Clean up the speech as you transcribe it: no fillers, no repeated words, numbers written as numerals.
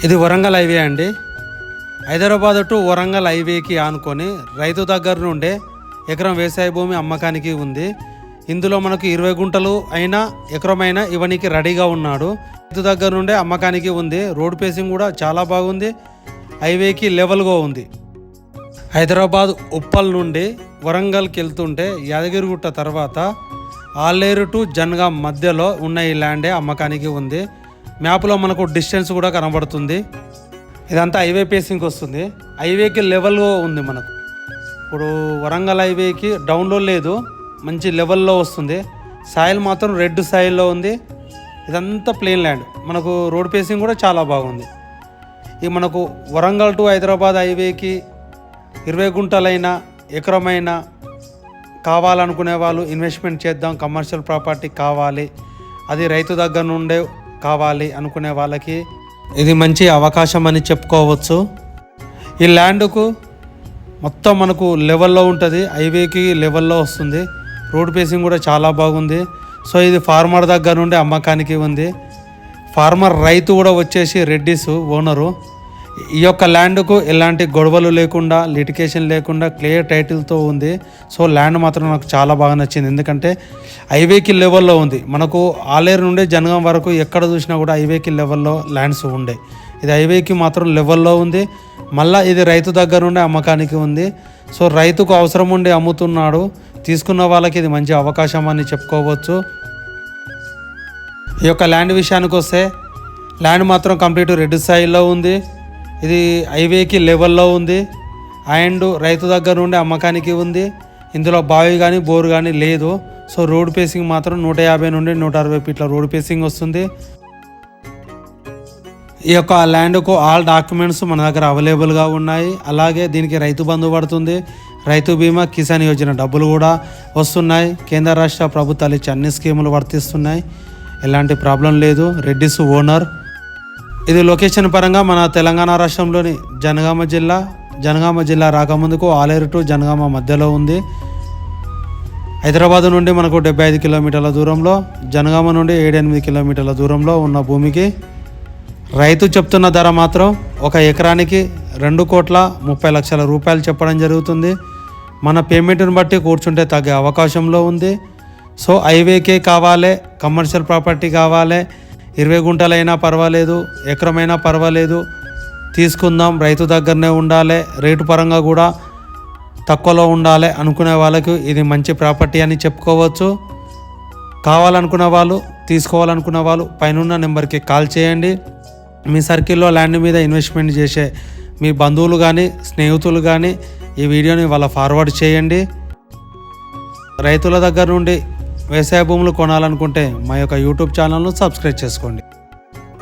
ఇది వరంగల్ హైవే అండి. హైదరాబాద్ టు వరంగల్ హైవేకి ఆనుకొని రైతు దగ్గర నుండే ఎకరం వ్యవసాయ భూమి అమ్మకానికి ఉంది. ఇందులో మనకు 20 గుంటలు అయినా ఎకరమైనా ఇవ్వనికి రెడీగా ఉన్నాడు. రైతు దగ్గర నుండే అమ్మకానికి ఉంది. రోడ్ పేసింగ్ కూడా చాలా బాగుంది. హైవేకి లెవెల్గా ఉంది. హైదరాబాద్ ఉప్పల్ నుండి వరంగల్కి వెళ్తుంటే యాదగిరిగుట్ట తర్వాత ఆలేరు టు జనగాం మధ్యలో ఉన్న ఈ ల్యాండే అమ్మకానికి ఉంది. మ్యాప్లో మనకు డిస్టెన్స్ కూడా కనబడుతుంది. ఇదంతా హైవే పేసింగ్కి వస్తుంది. హైవేకి లెవెల్లో ఉంది. మనకు ఇప్పుడు వరంగల్ హైవేకి డౌన్లో లేదు, మంచి లెవెల్లో వస్తుంది. సాయిల్ మాత్రం రెడ్ సాయిల్లో ఉంది. ఇదంతా ప్లెయిన్ ల్యాండ్. మనకు రోడ్ పేసింగ్ కూడా చాలా బాగుంది. ఇది మనకు వరంగల్ టు హైదరాబాద్ హైవేకి 20 గుంటలైనా ఎకరమైనా కావాలనుకునే వాళ్ళు, ఇన్వెస్ట్మెంట్ చేద్దాం, కమర్షియల్ ప్రాపర్టీ కావాలి, అది రైతు దగ్గర నుండే కావాలి అనుకునే వాళ్ళకి ఇది మంచి అవకాశం అని చెప్పుకోవచ్చు. ఈ ల్యాండ్కు మొత్తం మనకు లెవెల్లో ఉంటుంది. హైవేకి లెవెల్లో వస్తుంది. రోడ్ పేసింగ్ కూడా చాలా బాగుంది. సో ఇది ఫార్మర్ దగ్గర నుండి అమ్మకానికి ఉంది. ఫార్మర్ రైతు కూడా వచ్చేసి రెడ్డిస్ ఓనరు. ఈ యొక్క ల్యాండ్కు ఎలాంటి గొడవలు లేకుండా, లిటికేషన్ లేకుండా క్లియర్ టైటిల్తో ఉంది. సో ల్యాండ్ మాత్రం నాకు చాలా బాగా నచ్చింది. ఎందుకంటే హైవేకి లెవెల్లో ఉంది. మనకు ఆలేరు నుండి జనగాం వరకు ఎక్కడ చూసినా కూడా హైవేకి లెవెల్లో ల్యాండ్స్ ఉండే. ఇది హైవేకి మాత్రం లెవెల్లో ఉంది. మళ్ళీ ఇది రైతు దగ్గర నుండి అమ్మకానికి ఉంది. సో రైతుకు అవసరం ఉండి అమ్ముతున్నాడు. తీసుకున్న వాళ్ళకి ఇది మంచి అవకాశం అని చెప్పుకోవచ్చు. ఈ యొక్క ల్యాండ్ విషయానికి వస్తే ల్యాండ్ మాత్రం కంప్లీట్ రెడ్ స్థాయిలో ఉంది. ఇది హైవేకి లెవెల్లో ఉంది అండ్ రైతు దగ్గర నుండి అమ్మకానికి ఉంది. ఇందులో బావి కానీ బోరు కానీ లేదు. సో రోడ్ పేసింగ్ మాత్రం 150 నుండి 160 ఫీట్ల రోడ్ పేసింగ్ వస్తుంది. ఈ యొక్క ల్యాండ్కు ఆల్ డాక్యుమెంట్స్ మన దగ్గర అవైలబుల్గా ఉన్నాయి. అలాగే దీనికి రైతు బంధు పడుతుంది. రైతు బీమా, కిసాన్ యోజన డబ్బులు కూడా వస్తున్నాయి. కేంద్ర రాష్ట్ర ప్రభుత్వాలు ఇచ్చే అన్ని స్కీములు వర్తిస్తున్నాయి. ఎలాంటి ప్రాబ్లం లేదు. రెడ్డిస్ ఓనర్. ఇది లొకేషన్ పరంగా మన తెలంగాణ రాష్ట్రంలోని జనగామ జిల్లా రాకముందుకు ఆలేరు టు జనగామ మధ్యలో ఉంది. హైదరాబాద్ నుండి మనకు 75 కిలోమీటర్ల దూరంలో, జనగామ నుండి 7-8 కిలోమీటర్ల దూరంలో ఉన్న భూమికి రైతు చెప్తున్న ధర మాత్రం 1 ఎకరానికి 2,30,00,000 రూపాయలు చెప్పడం జరుగుతుంది. మన పేమెంట్ని బట్టి కూర్చుంటే తగ్గే అవకాశంలో ఉంది. సో హైవేకే కావాలి, కమర్షియల్ ప్రాపర్టీ కావాలి, 20 గుంటలైనా పర్వాలేదు, ఎకరమైనా పర్వాలేదు, తీసుకుందాం, రైతు దగ్గరనే ఉండాలి, రేటు పరంగా కూడా తక్కువలో ఉండాలి అనుకునే వాళ్ళకు ఇది మంచి ప్రాపర్టీ అని చెప్పుకోవచ్చు. కావాలనుకున్న వాళ్ళు, తీసుకోవాలనుకున్న వాళ్ళు పైన నెంబర్కి కాల్ చేయండి. మీ సర్కిల్లో ల్యాండ్ మీద ఇన్వెస్ట్మెంట్ చేసే మీ బంధువులు కానీ, స్నేహితులు కానీ ఈ వీడియోని వాళ్ళ ఫార్వర్డ్ చేయండి. రైతుల దగ్గర నుండి వ్యవసాయ భూములు కొనాలనుకుంటే మా యొక్క యూట్యూబ్ ఛానల్ను సబ్స్క్రైబ్ చేసుకోండి.